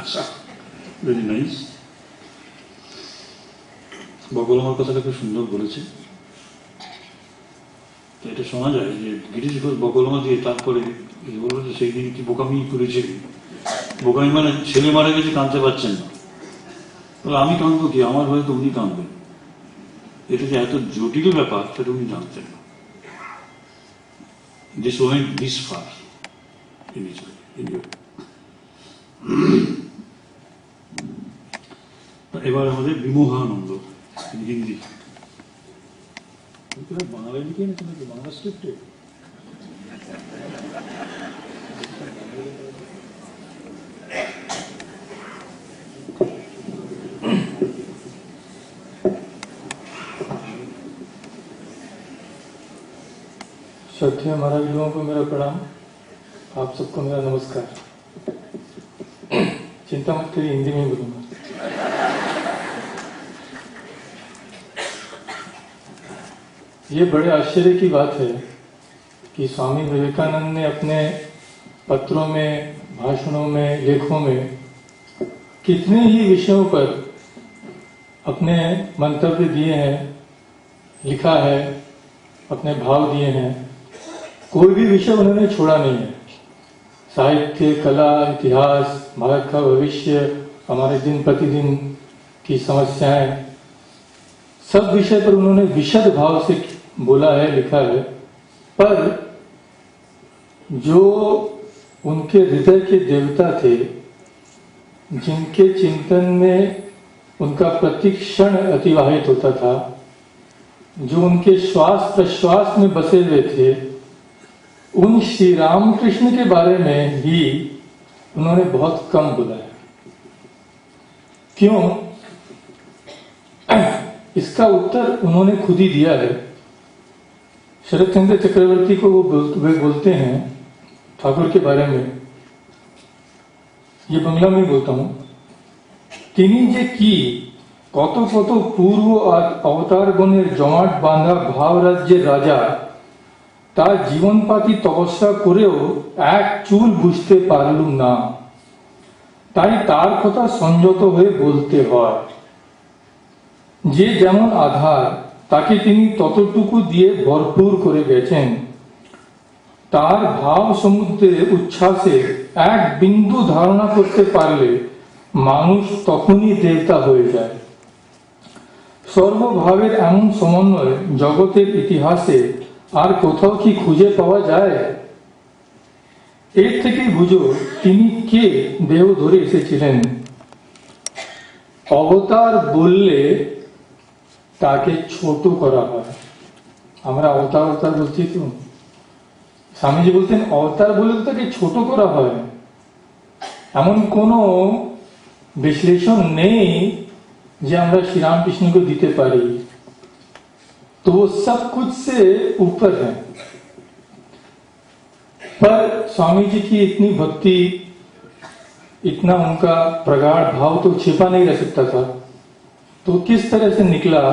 আশা। Very nice. বগলমার কথাটা খুব সুন্দর বলেছে। তো এটা শোনা যায় যে গিরিশ ঘোষ বগলমা দিয়ে তারপরে বললো যে সেই দিন কি বোকামি করেছে, বোকামি মানে ছেলে মারা গেছে কাঁদতে পারছেন না, বলে আমি কাঁদবো কি, আমার হয়তো উনি কাঁদবেন। এটা যে এত জটিল ব্যাপার সেটা উনি জানতেন না। This went this far in his way, in your... এবার আমাদের বিমোহানন্দ হিন্দি। বাংলা লিখে না কিন্তু বাংলা স্ক্রিপ্টে श्रद्धेय महाराज लोगों को मेरा प्रणाम, आप सबको मेरा नमस्कार। चिंता मत करिए, हिंदी में ही बोलूंगा। ये बड़े आश्चर्य की बात है कि स्वामी विवेकानंद ने अपने पत्रों में, भाषणों में, लेखों में कितने ही विषयों पर अपने मंतव्य दिए हैं, लिखा है, अपने भाव दिए हैं। कोई भी विषय उन्होंने छोड़ा नहीं है। साहित्य, कला, इतिहास, भारत का भविष्य, हमारे दिन प्रतिदिन की समस्याएं, सब विषय पर उन्होंने विशद भाव से बोला है, लिखा है। पर जो उनके हृदय के देवता थे, जिनके चिंतन में उनका प्रतिक्षण अतिवाहित होता था, जो उनके श्वास प्रश्वास में बसे हुए थे, उन श्री रामकृष्ण के बारे में भी उन्होंने बहुत कम बोला है। क्यों? इसका उत्तर उन्होंने खुद ही दिया है। शरद चंद्र चक्रवर्ती को वे बोलते हैं ठाकुर के बारे में, ये बंगला में बोलता हूं, তিনি যে কি কত কত পূর্ব অবতার গণের জমাট বাঁধা ভাব রাজ্যের রাজা, তার জীবনপাতি তপস্যা করেও এক চুল বুঝতে পারলুম না, তাই তার কথা সংযত হয়ে বলতে হয়। যে যেমন আধার তাকে তিনি ততটুকু দিয়ে ভরপুর করে গেছেন। তার ভাব সমুদ্রে উচ্ছ্বাসে এক বিন্দু ধারণা করতে পারলে মানুষ তখনই দেবতা হয়ে যায়। সর্বভাবের এমন সমন্বয় জগতের ইতিহাসে আর কোথাও কি খুঁজে পাওয়া যায়? এর থেকেই বুঝো তিনি কে দেহ ধরে এসেছিলেন। অবতার বললে তাকে ছোট করা হয়। আমরা অবতার অবতার বলছি তো, স্বামীজি বলতেন অবতার বলে তাকে ছোট করা হয়। এমন কোনো বিশ্লেষণ নেই যে আমরা श्री रामकृष्ण को দিতে পারি। तो वो सब कुछ से ऊपर है। पर स्वामी जी की इतनी भक्ति, इतना उनका प्रगाढ़ भाव तो छिपा नहीं रह सकता था। तो किस तरह से निकला?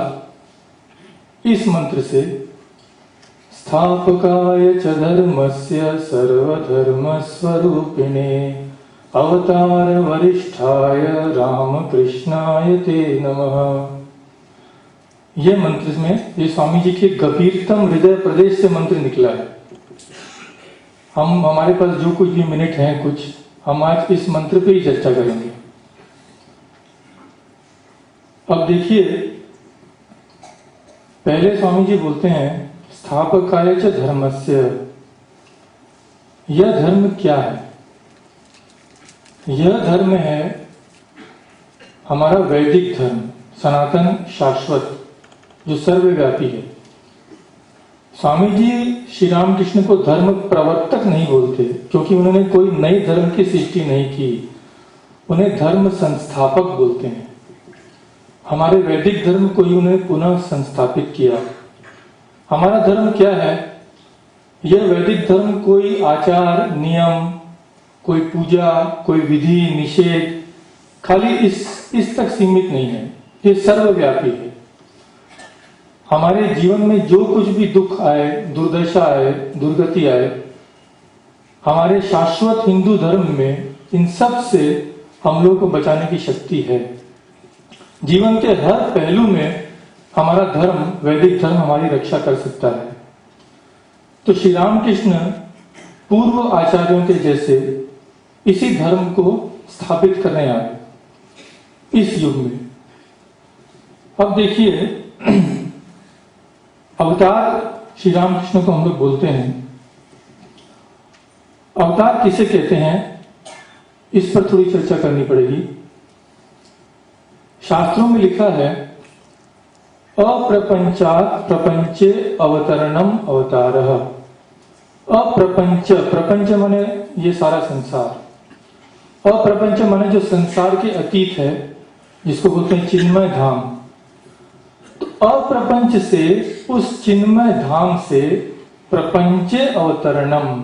इस मंत्र से, स्थापकाय च धर्मस्य सर्वधर्म स्वरूपिणे अवतार वरिष्ठाय रामकृष्णाय ते नमः। ये मंत्र में, ये स्वामी जी के गंभीरतम हृदय प्रदेश से मंत्र निकला है। हमारे पास जो कुछ भी मिनट हैं कुछ, हम आज इस मंत्र पे ही चर्चा करेंगे। अब देखिए, पहले स्वामी जी बोलते हैं स्थापकाय च धर्मस्य। यह धर्म क्या है? यह धर्म है हमारा वैदिक धर्म, सनातन शाश्वत, जो सर्वव्यापी है। स्वामी जी श्री रामकृष्ण को धर्म प्रवर्तक नहीं बोलते, क्योंकि उन्होंने कोई नई धर्म की सृष्टि नहीं की। उन्हें धर्म संस्थापक बोलते हैं। हमारे वैदिक धर्म को ही उन्होंने पुनः संस्थापित किया। हमारा धर्म क्या है? यह वैदिक धर्म कोई आचार नियम, कोई पूजा, कोई विधि निषेध खाली इस तक सीमित नहीं है। ये सर्वव्यापी है। हमारे जीवन में जो कुछ भी दुख आए, दुर्दशा आए, दुर्गति आए, हमारे शाश्वत हिंदू धर्म में इन सब से हम लोगों को बचाने की शक्ति है। जीवन के हर पहलू में हमारा धर्म, वैदिक धर्म हमारी रक्षा कर सकता है। तो श्री रामकृष्ण पूर्व आचार्यों के जैसे इसी धर्म को स्थापित करने आए इस युग में। अब देखिए, अवतार श्री रामकृष्ण को हम लोग बोलते हैं। अवतार किसे कहते हैं, इस पर थोड़ी चर्चा करनी पड़ेगी। शास्त्रों में लिखा है, अप्रपंचात् प्रपंचे अवतरणम अवतारः। अप्रपंच, प्रपंच माने ये सारा संसार। अप्रपंच माने जो संसार के अतीत है, जिसको बोलते हैं चिन्मय धाम। तो अप्रपंच से, उस चिन्मय धाम से प्रपंचे अवतरणम,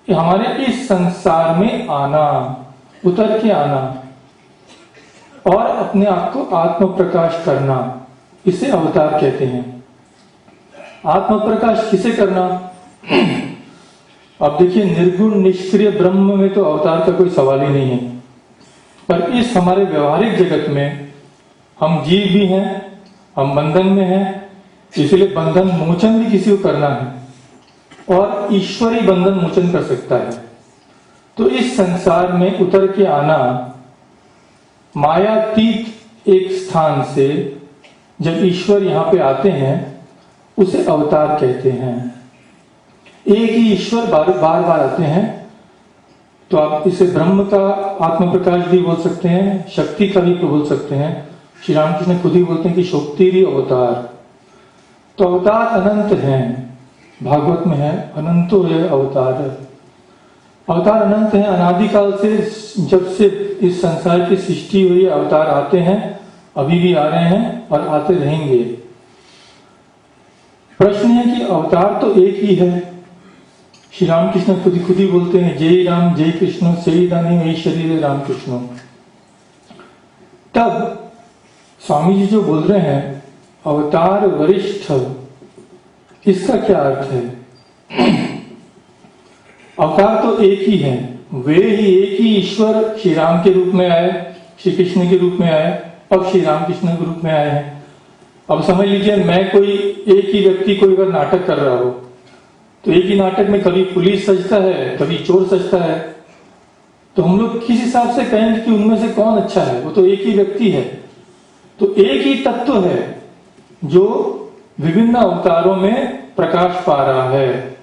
हमारे इस संसार में आना, उतर के आना और अपने आप को आत्म प्रकाश करना, इसे अवतार कहते हैं। आत्म प्रकाश किसे करना? अब देखिए, निर्गुण निष्क्रिय ब्रह्म में तो अवतार का कोई सवाल ही नहीं है, पर इस हमारे व्यवहारिक जगत में हम जीव भी हैं, हम बंधन में हैं, इसलिए बंधन मोचन भी किसी को करना है और ईश्वर ही बंधन मोचन कर सकता है। तो इस संसार में उतर के आना, मायातीत एक स्थान से जब ईश्वर यहाँ पे आते हैं, उसे अवतार कहते हैं। एक ही ईश्वर बार बार आते हैं, तो आप इसे ब्रह्म का आत्म प्रकाश भी बोल सकते हैं, शक्ति का भी बोल सकते हैं। श्री रामकृष्ण खुद ही बोलते हैं कि शोक्तिरी अवतार। तो अवतार अनंत हैं, भागवत में है, अनंतो है अवतार। अवतार अनंत है, अनादिकाल से, जब से इस संसार की सृष्टि हुई, अवतार आते हैं, अभी भी आ रहे हैं और आते रहेंगे। प्रश्न है कि अवतार तो एक ही है। श्री रामकृष्ण खुद ही बोलते हैं, जय राम जय कृष्ण से दानी वही शरीर रामकृष्ण। तब स्वामी जी जो बोल रहे हैं अवतार वरिष्ठ, इसका क्या अर्थ है? अवतार तो एक ही है, वे ही एक ही ईश्वर श्री राम के रूप में आए, श्री कृष्ण के रूप में आए, अब श्री रामकृष्ण के रूप में आए हैं। अब समझ लीजिए, मैं कोई एक ही व्यक्ति कोई अगर नाटक कर रहा हो, तो एक ही नाटक में कभी पुलिस सजता है, कभी चोर सजता है, तो हम लोग किस हिसाब से कहेंगे कि उनमें से कौन अच्छा है? वो तो एक ही व्यक्ति है। तो एक ही तत्व है जो विभिन्न अवतारों में प्रकाश पा रहा है।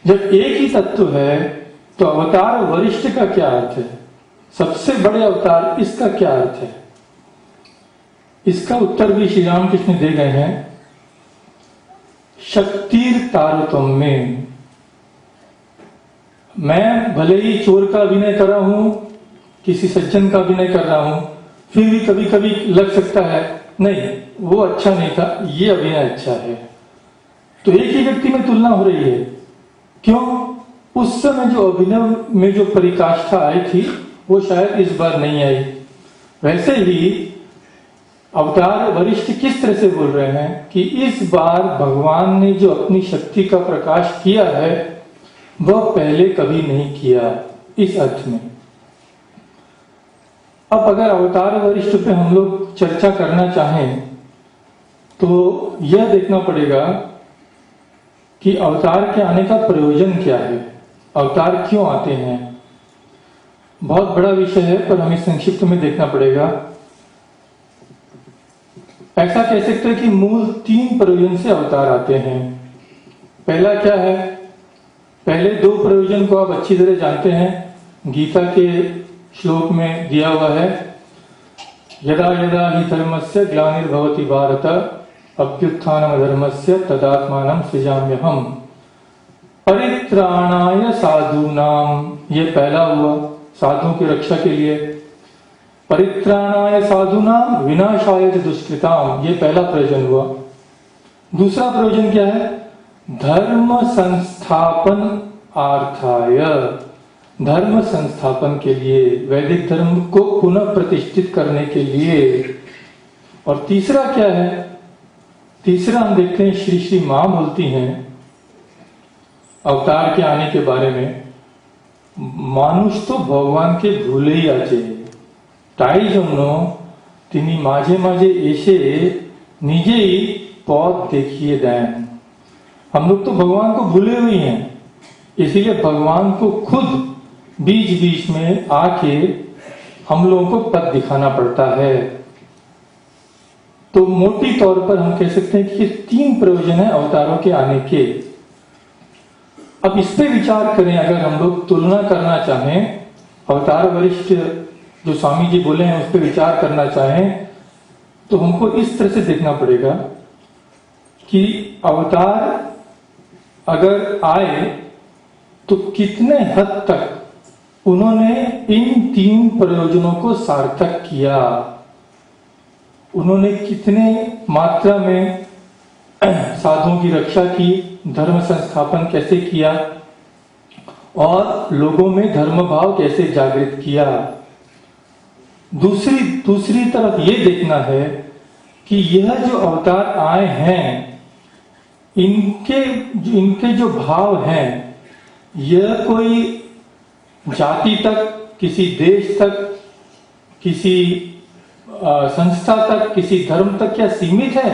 जब एक ही तत्व है, तो अवतार वरिष्ठ का क्या अर्थ है? सबसे बड़े अवतार, इसका क्या अर्थ है? इसका उत्तर भी श्री रामकृष्ण दे गए हैं, शक्तिर तारतम्य। मैं भले ही चोर का अभिनय कर रहा हूं, किसी सज्जन का अभिनय कर रहा हूं, फिर भी कभी कभी लग सकता है नहीं वो अच्छा नहीं था, ये अभिनय अच्छा है। तो एक ही व्यक्ति में तुलना हो रही है। क्यों? उस समय जो अभिनय में जो परिकाष्ठा आई थी, वो शायद इस बार नहीं आई। वैसे ही अवतार वरिष्ठ किस तरह से बोल रहे हैं कि इस बार भगवान ने जो अपनी शक्ति का प्रकाश किया है, वह पहले कभी नहीं किया, इस अर्थ में। अब अगर अवतार वरिष्ठ पे हम लोग चर्चा करना चाहें, तो यह देखना पड़ेगा कि अवतार के आने का प्रयोजन क्या है, अवतार क्यों आते हैं। बहुत बड़ा विषय है, पर हमें संक्षिप्त में देखना पड़ेगा। ऐसा कह सकते हैं कि मूल 3 प्रयोजन से अवतार आते हैं। पहला क्या है? पहले 2 प्रयोजन को आप अच्छी तरह जानते हैं, गीता के श्लोक में दिया हुआ है, यदा यदा हि धर्मस्य ग्लानिर्भवति भारत अभ्युत्थानम धर्मस्य तदात्मानं सृजाम्यहम्। परित्राणाय साधूनाम, ये पहला हुआ, साधुओं की रक्षा के लिए। परित्राणाय साधूनाम विनाशाय दुष्कृताम, ये पहला प्रयोजन हुआ। दूसरा प्रयोजन क्या है? धर्म संस्थापन आर्थाय, धर्म संस्थापन के लिए, वैदिक धर्म को पुनः प्रतिष्ठित करने के लिए। और तीसरा क्या है? तीसरा हम देखते हैं, श्री श्री मां बोलती हैं अवतार के आने के बारे में, मानुष तो भगवान के भूले ही आचे। ताई जमनो तिनी माझे माझे ऐसे निजे ही पौध देखिए दैन। हम लोग तो भगवान को भूले हुए हैं, इसीलिए भगवान को खुद बीच बीच में आके हम लोगों को पद दिखाना पड़ता है। तो मोटी तौर पर हम कह सकते हैं कि 3 प्रयोजन है अवतारों के आने के। अब इस पे विचार करें, अगर हम लोग तुलना करना चाहें, अवतार वरिष्ठ जो स्वामी जी बोले हैं उस पर विचार करना चाहें, तो हमको इस तरह से देखना पड़ेगा कि अवतार अगर आए तो कितने हद तक उन्होंने इन 3 प्रयोजनों को सार्थक किया, उन्होंने कितने मात्रा में साधुओं की रक्षा की, धर्म संस्थापन कैसे किया और लोगों में धर्म भाव कैसे जागृत किया। दूसरी तरफ ये देखना है कि यह जो अवतार आए हैं, इनके जो भाव हैं, यह कोई जाति तक, किसी देश तक, किसी संस्था तक, किसी धर्म तक क्या सीमित है,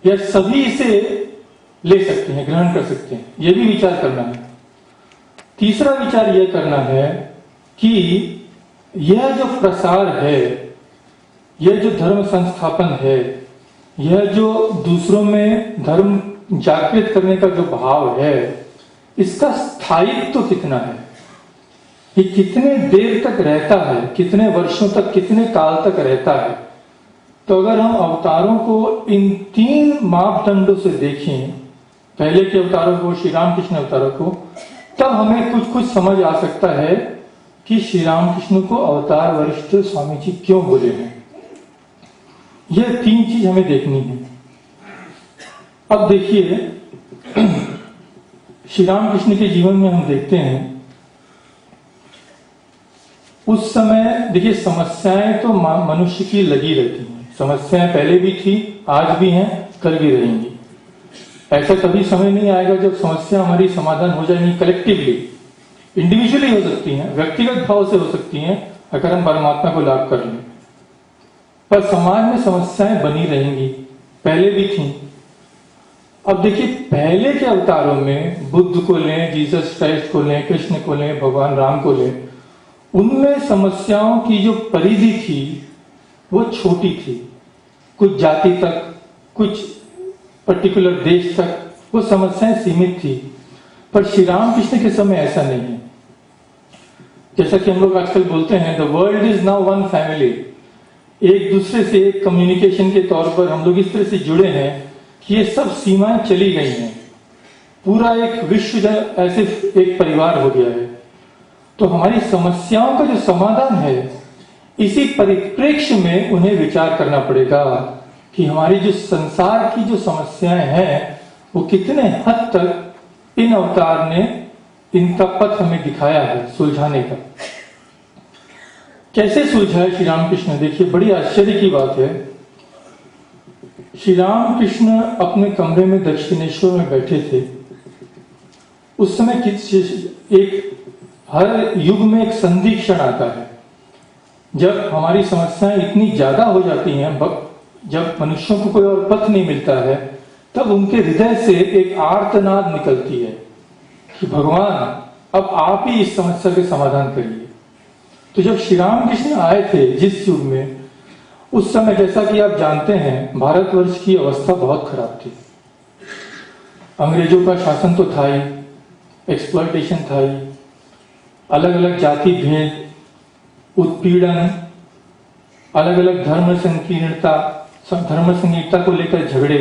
या सभी इसे ले सकते हैं, ग्रहण कर सकते हैं, यह भी विचार करना है। तीसरा विचार यह करना है कि यह जो प्रसार है, यह जो धर्म संस्थापन है, यह जो दूसरों में धर्म जागृत करने का जो भाव है, इसका स्थायित्व तो कितना है, ये कितने देर तक रहता है, कितने वर्षों तक, कितने काल तक रहता है। तो अगर हम अवतारों को इन 3 मापदंडों से देखें, पहले के अवतारों को, श्री रामकृष्ण अवतारों को, तब हमें कुछ समझ आ सकता है कि श्री रामकृष्ण को अवतार वरिष्ठ स्वामी जी क्यों बोले हैं। यह 3 चीज हमें देखनी है। अब देखिए, श्री रामकृष्ण के जीवन में हम देखते हैं, उस समय देखिए समस्याएं तो मनुष्य की लगी रहती हैं, समस्याएं पहले भी थी, आज भी हैं, कल भी रहेंगी। ऐसा कभी समय नहीं आएगा जब समस्या हमारी समाधान हो जाएगी कलेक्टिवली। इंडिविजुअली हो सकती हैं, व्यक्तिगत भाव से हो सकती हैं, अगर हम परमात्मा को लाभ कर लें, पर समाज में समस्याएं बनी रहेंगी, पहले भी थी। अब देखिए, पहले के अवतारों में बुद्ध को लें, जीसस क्राइस्ट को लें, कृष्ण को लें, भगवान राम को लें, उनमें समस्याओं की जो परिधि थी वो छोटी थी, कुछ जाति तक, कुछ पर्टिकुलर देश तक वो समस्याएं सीमित थी। पर श्री रामकृष्ण के समय ऐसा नहीं है। जैसा कि हम लोग आजकल बोलते हैं, the world is now one family. एक दूसरे से कम्युनिकेशन के तौर पर हम लोग इस तरह से जुड़े हैं कि ये सब सीमाएं चली गई हैं, पूरा एक विश्व ऐसे एक परिवार हो गया है। तो हमारी समस्याओं का जो समाधान है, इसी परिप्रेक्ष्य में उन्हें विचार करना पड़ेगा कि हमारी जो संसार की जो समस्याएं हैं वो कितने हद तक इन अवतार ने इनका पथ हमें दिखाया है सुलझाने का। कैसे सुलझाया श्री रामकृष्ण? देखिए, बड़ी आश्चर्य की बात है। श्री रामकृष्ण अपने कमरे में दक्षिणेश्वर में बैठे थे। उस समय एक हर युग में एक संधि क्षण आता है, जब हमारी समस्याएं इतनी ज्यादा हो जाती हैं, जब मनुष्यों को कोई और पथ नहीं मिलता है, तब उनके हृदय से एक आर्तनाद निकलती है कि भगवान अब आप ही इस समस्या के समाधान करिए। तो जब श्री रामकृष्ण आए थे जिस युग में, उस समय जैसा कि आप जानते हैं, भारतवर्ष की अवस्था बहुत खराब थी। अंग्रेजों का शासन तो था ही, एक्सप्लॉयटेशन था ही, अलग अलग जाति भेद, उत्पीड़न, अलग अलग धर्म संकीर्णता को लेकर झगड़े।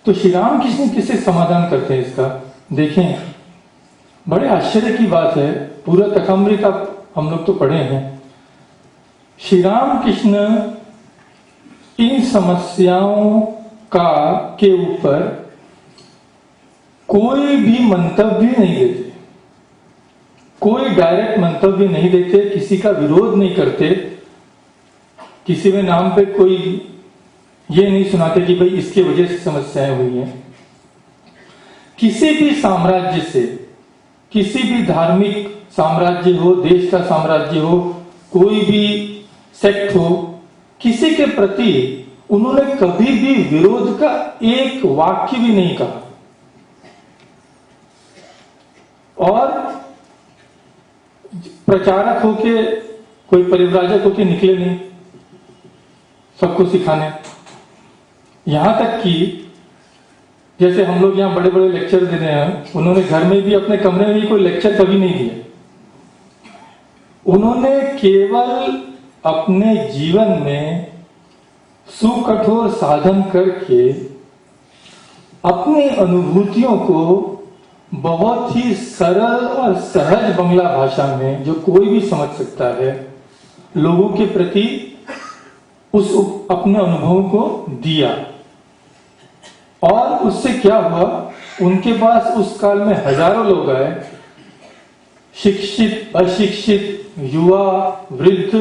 तो श्री रामकृष्ण किससे समाधान करते हैं इसका? देखें, बड़े आश्चर्य की बात है। पूरा कथामृत हम लोग तो पढ़े हैं। श्री रामकृष्ण इन समस्याओं के ऊपर कोई भी मंतव्य नहीं देते, कोई डायरेक्ट मंतव्य नहीं देते, किसी का विरोध नहीं करते, किसी में नाम पे कोई ये नहीं सुनाते कि भाई इसके वजह से समस्याएं हुई हैं। किसी भी साम्राज्य से, किसी भी धार्मिक साम्राज्य हो, देश का साम्राज्य हो, कोई भी सेक्ट हो, किसी के प्रति उन्होंने कभी भी विरोध का एक वाक्य भी नहीं कहा और प्रचारक होके, कोई परिव्राजक होके निकले नहीं सबको सिखाने। यहां तक कि जैसे हम लोग यहाँ बड़े बड़े लेक्चर दे रहे हैं, उन्होंने घर में भी अपने कमरे में भी कोई लेक्चर कभी नहीं दिया। उन्होंने केवल अपने जीवन में सुकठोर साधन करके अपनी अनुभूतियों को बहुत ही सरल और सहज बंगला भाषा में, जो कोई भी समझ सकता है, लोगों के प्रति उस अपने अनुभवों को दिया। और उससे क्या हुआ, उनके पास उस काल में हजारों लोग आए, शिक्षित, अशिक्षित, युवा, वृद्ध,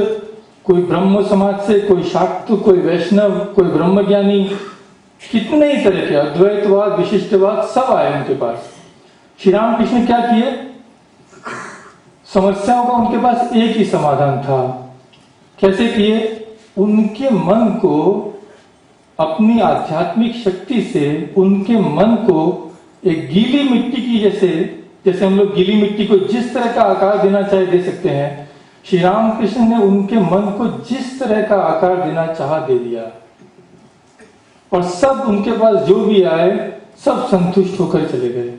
कोई ब्रह्म समाज से, कोई शाक्त, कोई वैष्णव, कोई ब्रह्मज्ञानी, कितने ही तरह के अद्वैतवाद, विशिष्टवाद, सब आए उनके पास। श्री रामकृष्ण क्या किए, समस्याओं का उनके पास एक ही समाधान था। कैसे किए, उनके मन को अपनी आध्यात्मिक शक्ति से, उनके मन को एक गीली मिट्टी की जैसे हम लोग गीली मिट्टी को जिस तरह का आकार देना चाहे दे सकते हैं, श्री रामकृष्ण ने उनके मन को जिस तरह का आकार देना चाहा दे दिया। और सब उनके पास जो भी आए सब संतुष्ट होकर चले गए।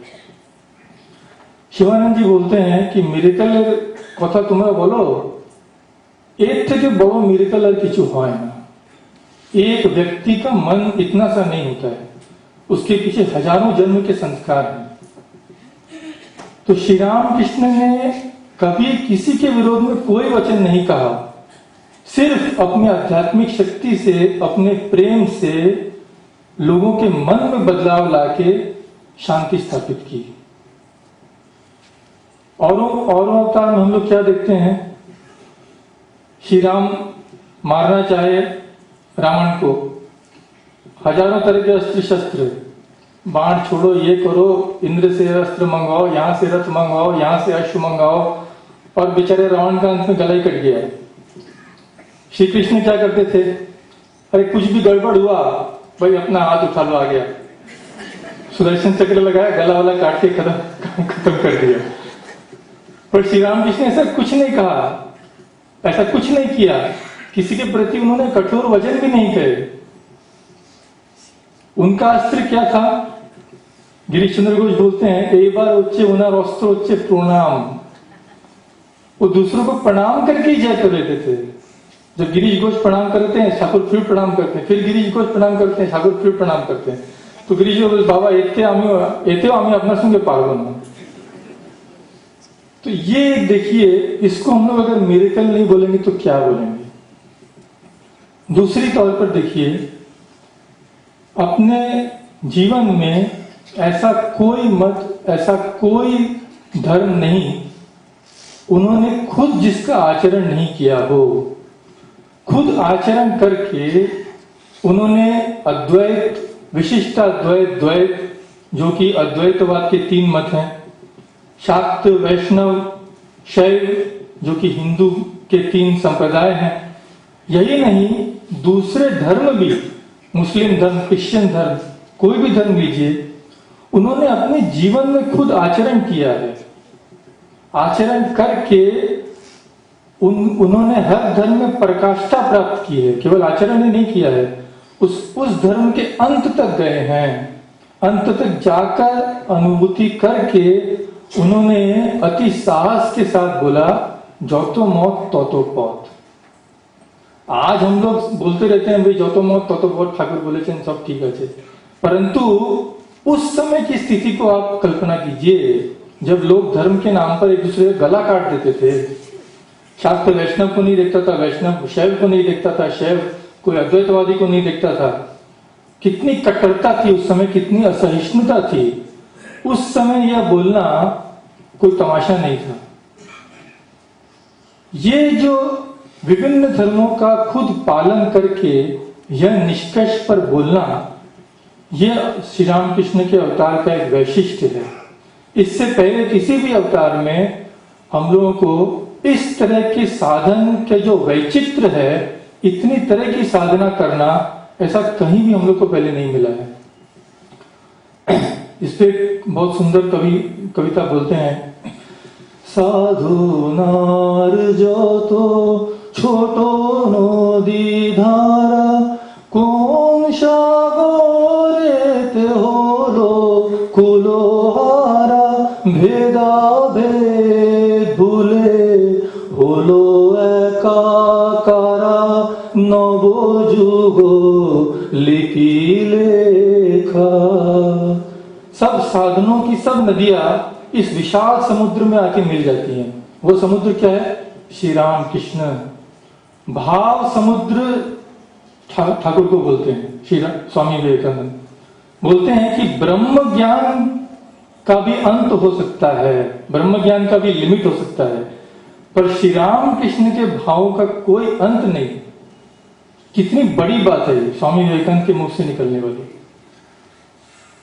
शिवानंद जी बोलते हैं कि मिरेकल कथा तुम्हारा बोलो, एक থেকে বড় मिरेकल আর কিছু হয় না। एक व्यक्ति का मन इतना सा नहीं होता है, उसके पीछे हजारों जन्म के संस्कार हैं। तो श्री रामकृष्ण ने कभी किसी के विरोध में कोई वचन नहीं कहा, सिर्फ अपनी आध्यात्मिक शक्ति से, अपने प्रेम से लोगों के मन में बदलाव लाके शांति स्थापित की। औरों अवतार में हम लोग क्या देखते हैं, श्री राम मारना चाहे रावण को, हजारों तरह के अस्त्र शस्त्र, बाण छोड़ो, ये करो, इंद्र से अस्त्र मंगवाओ, यहां से रथ मंगवाओ, यहां से अश्व मंगवाओ, और बेचारे रावण का अंत में गला ही कट गया। श्री कृष्ण क्या करते थे, अरे कुछ भी गड़बड़ हुआ भाई अपना हाथ उठा लो, आ गया, सुदर्शन चक्र लगाया, गला वाला काट के खत्म कर दिया। पर श्री रामकृष्ण ऐसा कुछ नहीं कहा, ऐसा कुछ नहीं किया, किसी के प्रति उन्होंने कठोर वचन भी नहीं कहे। उनका अस्त्र क्या था, गिरीश चंद्र घोष बोलते हैं, एक बार उच्चे उनार अस्त्र उच्चे प्रणाम, वो दूसरों को प्रणाम करके ही जय कर लेते थे। जब गिरीश घोष प्रणाम करते हैं, ठाकुर फिर प्रणाम करते हैं, फिर गिरीश घोष प्रणाम करते हैं, ठाकुर फिर प्रणाम करते हैं। तो गिरीश घोष बाबा एते आमी अपना संगे पार्वन हूं। तो ये देखिए, इसको हम लोग अगर मिरेकल नहीं बोलेंगे तो क्या बोलेंगे। दूसरी तौर पर देखिए, अपने जीवन में ऐसा कोई मत, ऐसा कोई धर्म नहीं उन्होंने खुद जिसका आचरण नहीं किया हो, खुद आचरण करके उन्होंने अद्वैत, विशिष्टाद्वैत, द्वैत, जो कि अद्वैतवाद के 3 मत हैं, शाक्त, वैष्णव, शैव, जो कि हिंदू के 3 संप्रदाय हैं, यही नहीं दूसरे धर्म भी, मुस्लिम धर्म, क्रिश्चियन धर्म, कोई भी धर्म लीजिए, उन्होंने अपने जीवन में खुद आचरण किया है। आचरण करके उन्होंने हर धर्म में प्रकाष्ठा प्राप्त की है, केवल आचरण ही नहीं किया है, उस धर्म के अंत तक गए हैं। अंत तक जाकर अनुभूति करके उन्होंने अति साहस के साथ बोला, जौतो मौत तौतो पौत। आज हम लोग बोलते रहते हैं भाई जौतो मौत तौतो पौत, ठाकुर बोले सब ठीक है, परंतु उस समय की स्थिति को आप कल्पना कीजिए, जब लोग धर्म के नाम पर एक दूसरे का गला काट देते थे। शाक्त वैष्णव को नहीं देखता था, वैष्णव शैव को नहीं देखता था, शैव कोई अद्वैतवादी को नहीं देखता था। कितनी कट्टरता थी उस समय, कितनी असहिष्णुता थी उस समय। यह बोलना कोई तमाशा नहीं था। ये जो विभिन्न धर्मों का खुद पालन करके यह निष्कर्ष पर बोलना, यह श्री रामकृष्ण के अवतार का एक वैशिष्ट्य है। इससे पहले किसी भी अवतार में हम लोगों को इस तरह के साधन के जो वैचित्र है, इतनी तरह की साधना करना, ऐसा कहीं भी हम लोग को पहले नहीं मिला है। इस पे बहुत सुंदर कविता बोलते हैं, साधु नार जो तो छोटो नदी धारा, कौन सागरेते होलो कुलोहारा, भेदा भेद भूले होलो एकाकारा, नवजुगो लिपि लेखा। सब साधनों की सब नदियां इस विशाल समुद्र में आके मिल जाती हैं। वो समुद्र क्या है? श्री राम कृष्ण। भाव समुद्र ठाकुर को बोलते हैं, श्री स्वामी विवेकानंद बोलते हैं कि ब्रह्म ज्ञान का भी अंत हो सकता है, ब्रह्म ज्ञान का भी लिमिट हो सकता है, पर श्री राम कृष्ण के भावों का कोई अंत नहीं। कितनी बड़ी बात है ये, स्वामी विवेकानंद के मुख से निकलने वाली।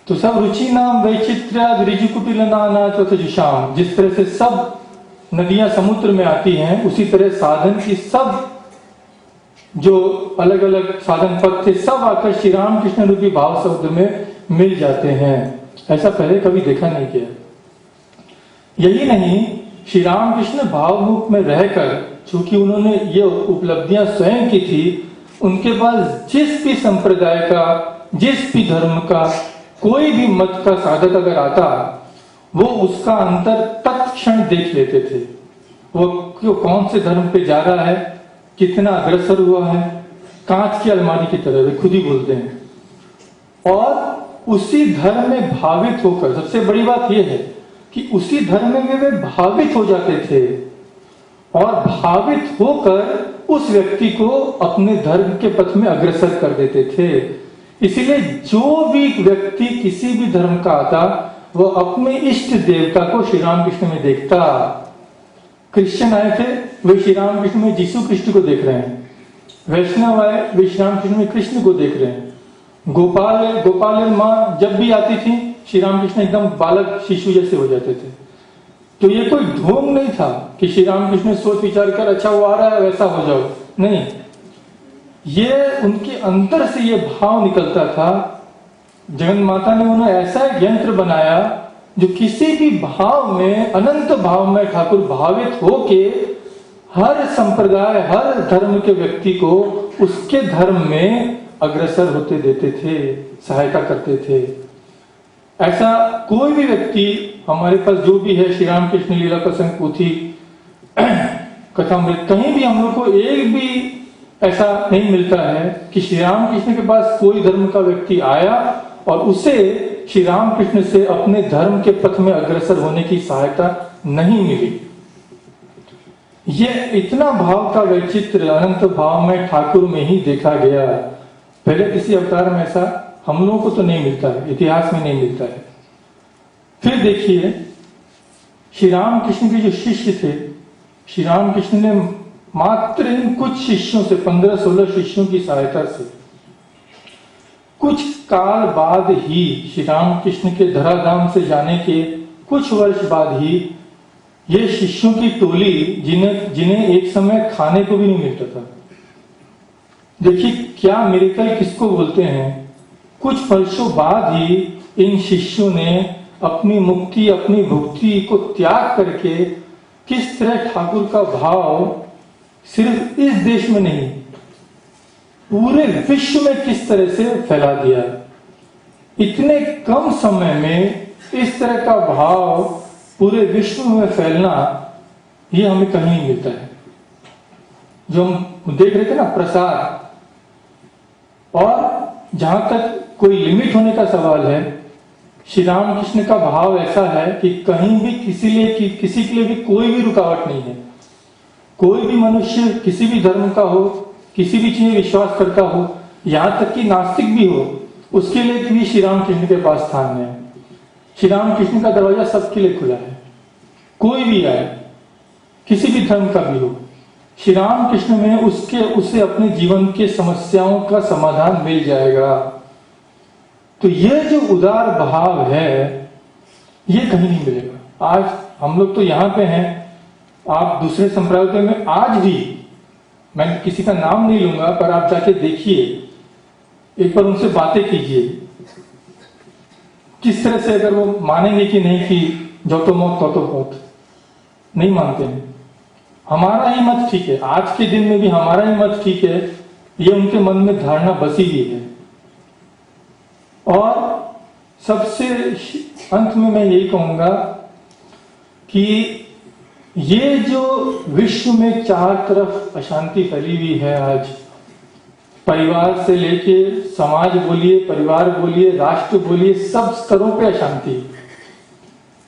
तो सब रुचि नाम वैचित्र्या ऋजु कुटिल नाना चौथजुषाम, जिस तरह से सब नदियां समुद्र में आती हैं, उसी तरह साधन की सब जो अलग अलग साधन पद थे, सब आकर श्री राम कृष्ण रूपी भाव समुद्र में मिल जाते हैं। ऐसा पहले कभी देखा नहीं किया। यही नहीं, श्री राम कृष्ण भावमुख में रहकर, चूंकि उन्होंने ये उपलब्धियां स्वयं की थी, उनके पास जिस भी संप्रदाय का, जिस भी धर्म का कोई भी मत का साधक अगर आता, वो उसका अंतर तत्क्षण देख लेते थे। वो क्यों, कौन से धर्म पे जा रहा है, कितना अग्रसर हुआ है, कांच की अलमारी की तरह, वे खुद ही बोलते हैं। और उसी धर्म में भावित होकर, सबसे बड़ी बात यह है कि उसी धर्म में वे भावित हो जाते थे, और भावित होकर उस व्यक्ति को अपने धर्म के पथ में अग्रसर कर देते थे। इसीलिए जो भी व्यक्ति किसी भी धर्म का आता, वो अपने इष्ट देवता को श्री राम कृष्ण में देखता। क्रिश्चियन आए थे, वे श्री राम कृष्ण में यीशु कृष्ण को देख रहे हैं। वैष्णव आए, वे श्री राम कृष्ण में कृष्ण को देख रहे हैं। गोपाल माँ जब भी आती थी, श्री राम कृष्ण एकदम बालक शिशु जैसे हो जाते थे। तो ये कोई ढोंग नहीं था कि श्री राम कृष्ण सोच विचार कर अच्छा वो आ रहा है वैसा हो जाओ, नहीं, ये उनके अंतर से ये भाव निकलता था। जगन माता ने उन्हें ऐसा एक यंत्र बनाया जो किसी भी भाव में, अनंत भाव में ठाकुर भावित होके हर संप्रदाय, हर धर्म के व्यक्ति को उसके धर्म में अग्रसर होते देते थे, सहायता करते थे। ऐसा कोई भी व्यक्ति हमारे पास जो भी है, श्री राम कृष्ण लीला प्रसंग पोथी कथामृत, कहीं भी हम लोग को एक भी ऐसा नहीं मिलता है कि श्री राम कृष्ण के पास कोई धर्म का व्यक्ति आया और उसे श्री राम कृष्ण से अपने धर्म के पथ में अग्रसर होने की सहायता नहीं मिली। ये इतना भाव का वैचित्र अनंत भाव में ठाकुर में ही देखा गया। पहले किसी अवतार में ऐसा हम लोगों को तो नहीं मिलता है, इतिहास में नहीं मिलता है। फिर देखिए, श्री राम कृष्ण के जो शिष्य थे, श्री राम कृष्ण ने मात्र इन कुछ शिष्यों से, 15-16 शिष्यों की सहायता से, कुछ काल बाद ही, श्री राम कृष्ण के धराधाम से जाने के कुछ वर्ष बाद ही, ये शिष्यों की टोली, जिन्हें एक समय खाने को भी नहीं मिलता था। देखिए क्या मिरेकल किसको बोलते हैं। कुछ वर्षों बाद ही इन शिष्यों ने अपनी मुक्ति, अपनी भुक्ति को त्याग करके किस तरह ठाकुर का भाव सिर्फ इस देश में नहीं, पूरे विश्व में किस तरह से फैला दिया। इतने कम समय में इस तरह का भाव पूरे विश्व में फैलना, ये हमें कहीं नहीं मिलता है। जो हम देख रहे थे ना, प्रसार, और जहां तक कोई लिमिट होने का सवाल है, श्री राम कृष्ण का भाव ऐसा है कि कहीं भी किसी के लिए भी कोई भी रुकावट नहीं है। कोई भी मनुष्य किसी भी धर्म का हो, किसी भी चीज में विश्वास करता हो, यहां तक कि नास्तिक भी हो, उसके लिए भी श्री राम कृष्ण के पास स्थान है। श्री राम कृष्ण का दरवाजा सबके लिए खुला है। कोई भी आए, किसी भी धर्म का भी हो, श्री राम कृष्ण में उसे अपने जीवन के समस्याओं का समाधान मिल जाएगा। तो ये जो उदार भाव है, ये कहीं नहीं मिलेगा। आज हम लोग तो यहाँ पे हैं, आप दूसरे संप्रदायों में आज भी, मैं किसी का नाम नहीं लूंगा, पर आप जाके देखिए, एक बार उनसे बातें कीजिए, किस तरह से, अगर वो मानेंगे कि नहीं कि जो तो मौत तो बहुत, नहीं मानते हैं। हमारा ही मत ठीक है, आज के दिन में भी हमारा ही मत ठीक है, ये उनके मन में धारणा बसी हुई है। और सबसे अंत में मैं यही कहूंगा कि ये जो विश्व में चार तरफ अशांति फैली हुई है आज, परिवार से लेके समाज बोलिए, परिवार बोलिए, राष्ट्र बोलिए, सब स्तरों पे अशांति,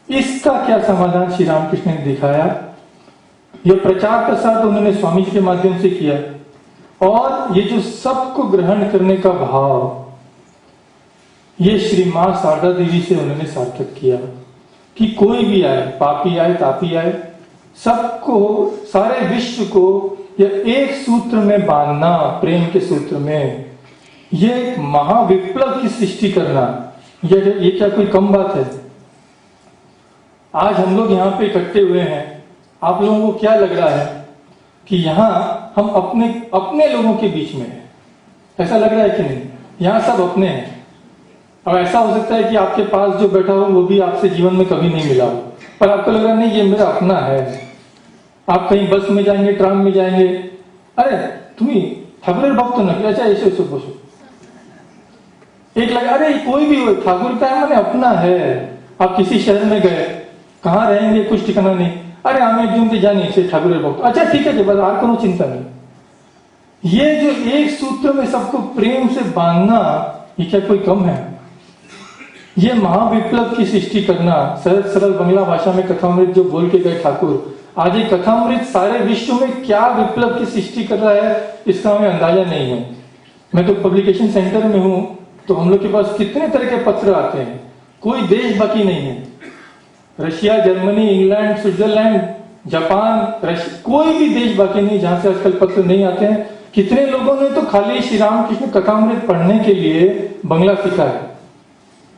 इसका क्या समाधान श्री रामकृष्ण ने दिखाया। यह प्रचार प्रसार उन्होंने स्वामी जी के माध्यम से किया, और ये जो सबको ग्रहण करने का भाव, ये श्री मां शारदा देवी से उन्होंने सार्थक किया कि कोई भी आए, पापी आए, तापी आए, सबको, सारे विश्व को यह एक सूत्र में बांधना, प्रेम के सूत्र में, ये महाविप्लव की सृष्टि करना, ये क्या कोई कम बात है। आज हम लोग यहाँ पे इकट्ठे हुए हैं, आप लोगों को क्या लग रहा है कि यहाँ हम अपने लोगों के बीच में हैं, ऐसा लग रहा है कि नहीं? यहाँ सब अपने हैं। अब ऐसा हो सकता है कि आपके पास जो बैठा हो वो भी आपसे जीवन में कभी नहीं मिला हो, पर आपको लग रहा नहीं ये मेरा अपना है। आप कहीं बस में जाएंगे, ट्राम में जाएंगे, अरे तुम्हें ठाकुर भक्त ना, अच्छा ऐसे ऐसे बसो, एक लगा अरे कोई भी हो, ठाकुर का है, मैंने अपना है। आप किसी शहर में गए, कहाँ रहेंगे कुछ ठिकाना नहीं, अरे हमें एकदम से जानिए से ठाकुर भक्त, अच्छा ठीक है, बस और कोनो चिंता नहीं। ये जो एक सूत्र में सबको प्रेम से बांधना, ये क्या कोई कम है? ये महाविप्लव की सृष्टि करना, सरल सरल बंगला भाषा में कथामृत जो बोल के गए ठाकुर, आज ये कथामृत सारे विश्व में क्या विप्लव की सृष्टि कर रहा है, इसका हमें अंदाजा नहीं है। मैं तो पब्लिकेशन सेंटर में हूं, तो हम लोग के पास कितने तरह के पत्र आते हैं, कोई देश बाकी नहीं है। Russia, Germany, England, Switzerland, Japan, कोई भी देश बाकी नहीं जहां से आजकल पत्र नहीं आते हैं। कितने लोगों ने तो खाली श्री रामकृष्ण कथामृत पढ़ने के लिए बंगला सीखा है,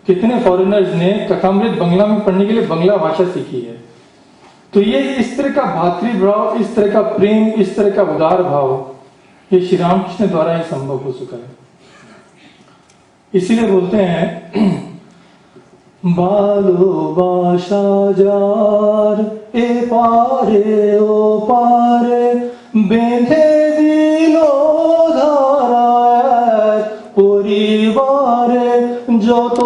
कितने फॉरेनर्स ने कथामृत बंगला में पढ़ने के लिए बंगला भाषा सीखी है। तो ये इस तरह का भातृभाव, इस तरह का प्रेम, इस तरह का उदार भाव, ये श्री रामकृष्ण द्वारा ही संभव हो चुका है। इसीलिए बोलते हैं ভালোবাসা যার এপারে ওপারে বেঁধে দিল ধারায় পরিবারে যত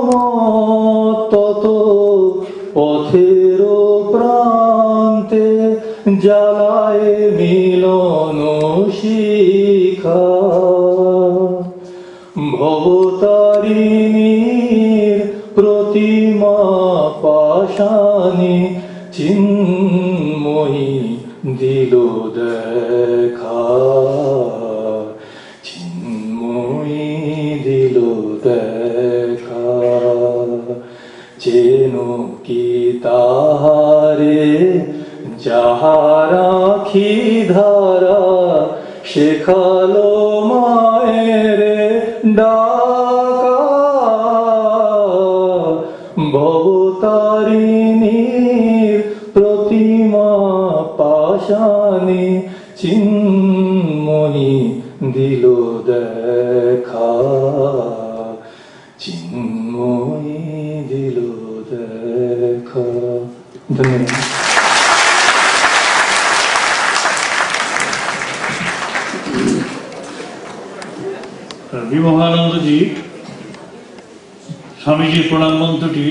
মত তত পথের প্রান্তে জ্বালায় মিলন শিখা ভবতারিণীর প্রতিমা পাশানি চিন্ময়ী দিল দেখা চিন্ময়ী দিল দেখা চেন কি তাহারে যাহারা খিধারা শেখালো মায়ের ডাকা ভবতারিণীর প্রতিমা পাশানি চিন্ময়ী দিল দেখা চিন্ময়ী দিল দেখা। ধন্যবাদ। বিমলানন্দ জি স্বামীজির প্রণাম মন্ত্রটি